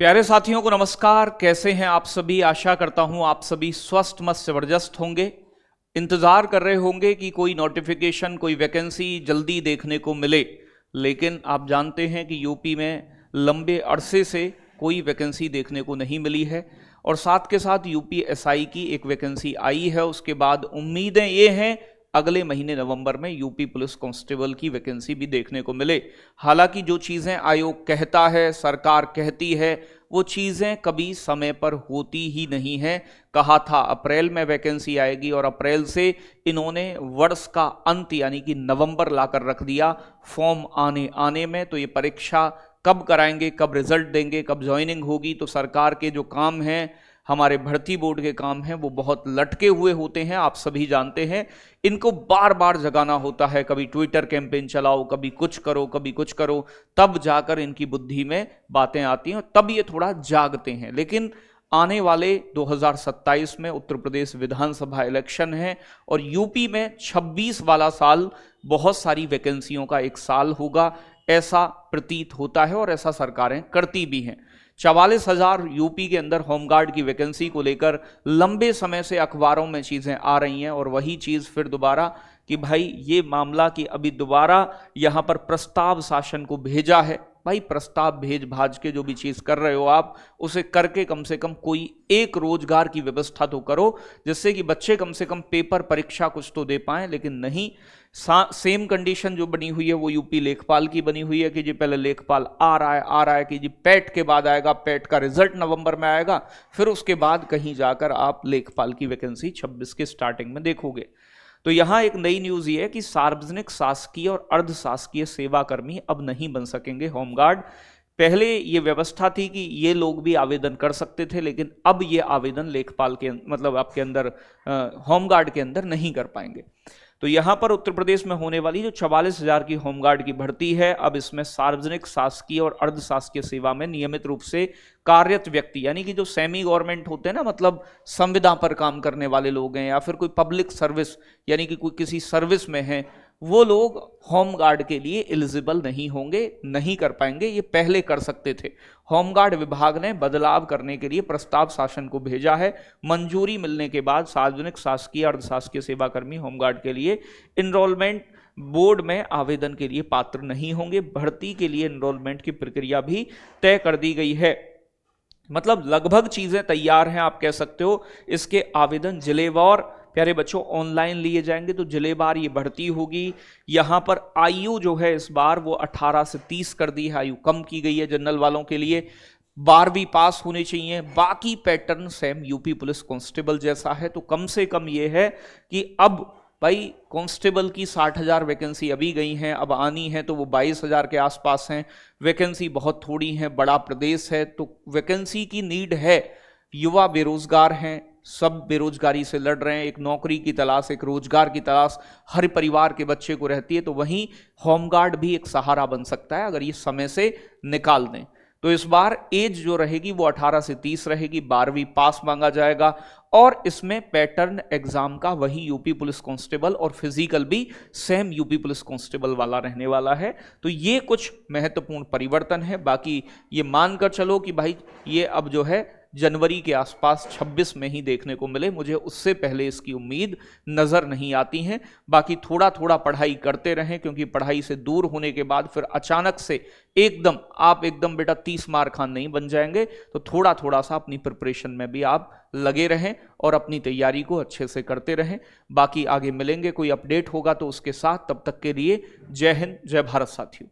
प्यारे साथियों को नमस्कार। कैसे हैं आप सभी? आशा करता हूं आप सभी स्वस्थ मस्त जबरदस्त होंगे। इंतजार कर रहे होंगे कि कोई नोटिफिकेशन, कोई वैकेंसी जल्दी देखने को मिले। लेकिन आप जानते हैं कि यूपी में लंबे अरसे से कोई वैकेंसी देखने को नहीं मिली है और साथ के साथ यूपी एसआई की एक वैकेंसी आई है। उसके बाद उम्मीदें ये हैं अगले महीने नवंबर में यूपी पुलिस कांस्टेबल की वैकेंसी भी देखने को मिले। हालांकि जो चीज़ें आयोग कहता है, सरकार कहती है, वो चीज़ें कभी समय पर होती ही नहीं है। कहा था अप्रैल में वैकेंसी आएगी और अप्रैल से इन्होंने वर्ष का अंत यानी कि नवंबर लाकर रख दिया फॉर्म आने आने में। तो ये परीक्षा कब कराएंगे, कब रिजल्ट देंगे, कब ज्वाइनिंग होगी? तो सरकार के जो काम हैं, हमारे भर्ती बोर्ड के काम हैं, वो बहुत लटके हुए होते हैं। आप सभी जानते हैं इनको बार बार जगाना होता है। कभी ट्विटर कैंपेन चलाओ, कभी कुछ करो, कभी कुछ करो, तब जाकर इनकी बुद्धि में बातें आती हैं और तब ये थोड़ा जागते हैं। लेकिन आने वाले 2027 में उत्तर प्रदेश विधानसभा इलेक्शन है और यूपी में 26 वाला साल बहुत सारी वैकेंसियों का एक साल होगा, ऐसा प्रतीत होता है और ऐसा सरकारें करती भी हैं। 44,000 यूपी के अंदर होमगार्ड की वैकेंसी को लेकर लंबे समय से अखबारों में चीज़ें आ रही हैं और वही चीज़ फिर दोबारा कि भाई ये मामला कि अभी दोबारा यहाँ पर प्रस्ताव शासन को भेजा है। भाई प्रस्ताव भेज भाज के जो भी चीज़ कर रहे हो आप, उसे करके कम से कम कोई एक रोजगार की व्यवस्था तो करो जिससे कि बच्चे कम से कम पेपर परीक्षा कुछ तो दे पाएं। लेकिन नहीं, सेम कंडीशन जो बनी हुई है वो यूपी लेखपाल की बनी हुई है कि जी पहले लेखपाल आ रहा है कि जी पैट के बाद आएगा, पैट का रिजल्ट नवंबर में आएगा, फिर उसके बाद कहीं जाकर आप लेखपाल की वैकेंसी 26 के स्टार्टिंग में देखोगे। तो यहां एक नई न्यूज ये है कि सार्वजनिक, शासकीय और अर्ध शासकीय सेवाकर्मी अब नहीं बन सकेंगे होमगार्ड। पहले ये व्यवस्था थी कि ये लोग भी आवेदन कर सकते थे, लेकिन अब ये आवेदन लेखपाल के मतलब आपके अंदर होमगार्ड के अंदर नहीं कर पाएंगे। तो यहां पर उत्तर प्रदेश में होने वाली जो 44,000 की होमगार्ड की भर्ती है, अब इसमें सार्वजनिक, शासकीय और अर्ध शासकीय सेवा में नियमित रूप से कार्यरत व्यक्ति यानी कि जो सेमी गवर्नमेंट होते हैं ना, मतलब संविदा पर काम करने वाले लोग हैं या फिर कोई पब्लिक सर्विस यानी कि कोई किसी सर्विस में है, वो लोग होमगार्ड के लिए एलिजिबल नहीं होंगे, नहीं कर पाएंगे। ये पहले कर सकते थे। होमगार्ड विभाग ने बदलाव करने के लिए प्रस्ताव शासन को भेजा है। मंजूरी मिलने के बाद सार्वजनिक, शासकीय, अर्धशासकीय सेवाकर्मी होमगार्ड के लिए इनरोलमेंट बोर्ड में आवेदन के लिए पात्र नहीं होंगे। भर्ती के लिए इनरोलमेंट की प्रक्रिया भी तय कर दी गई है। मतलब लगभग चीजें तैयार हैं, आप कह सकते हो। इसके आवेदन जिलेवार प्यारे बच्चों ऑनलाइन लिए जाएंगे, तो जिलेवार ये भर्ती होगी। यहां पर आयु जो है इस बार वो 18 से 30 कर दी है, आयु कम की गई है जनरल वालों के लिए। 12वीं पास होनी चाहिए। बाकी pattern same UP police constable जैसा है। तो कम से कम ये है कि अब भाई कांस्टेबल की 60,000 वैकेंसी अभी गई हैं, अब आनी है तो वो 22,000 के आसपास हैं। वैकेंसी बहुत थोड़ी है, बड़ा प्रदेश है, तो वैकेंसी की नीड है। युवा बेरोजगार हैं, सब बेरोजगारी से लड़ रहे हैं। एक नौकरी की तलाश, एक रोजगार की तलाश हर परिवार के बच्चे को रहती है। तो वहीं होमगार्ड भी एक सहारा बन सकता है अगर ये समय से निकाल दें। तो इस बार एज जो रहेगी वो 18 से 30 रहेगी। 12वीं पास मांगा जाएगा और इसमें पैटर्न एग्जाम का वही यूपी पुलिस कांस्टेबल और फिजिकल भी सेम यूपी पुलिस कांस्टेबल वाला रहने वाला है। तो ये कुछ महत्वपूर्ण परिवर्तन है। बाकी ये मानकर चलो कि भाई ये अब जो है जनवरी के आसपास 26 में ही देखने को मिले। मुझे उससे पहले इसकी उम्मीद नजर नहीं आती है। बाकी थोड़ा थोड़ा पढ़ाई करते रहें, क्योंकि पढ़ाई से दूर होने के बाद फिर अचानक से एकदम आप एकदम बेटा 30 मार खान नहीं बन जाएंगे। तो थोड़ा थोड़ा सा अपनी प्रिपरेशन में भी आप लगे रहें और अपनी तैयारी को अच्छे से करते रहें। बाकी आगे मिलेंगे, कोई अपडेट होगा तो उसके साथ। तब तक के लिए जय हिंद, जय भारत साथियों।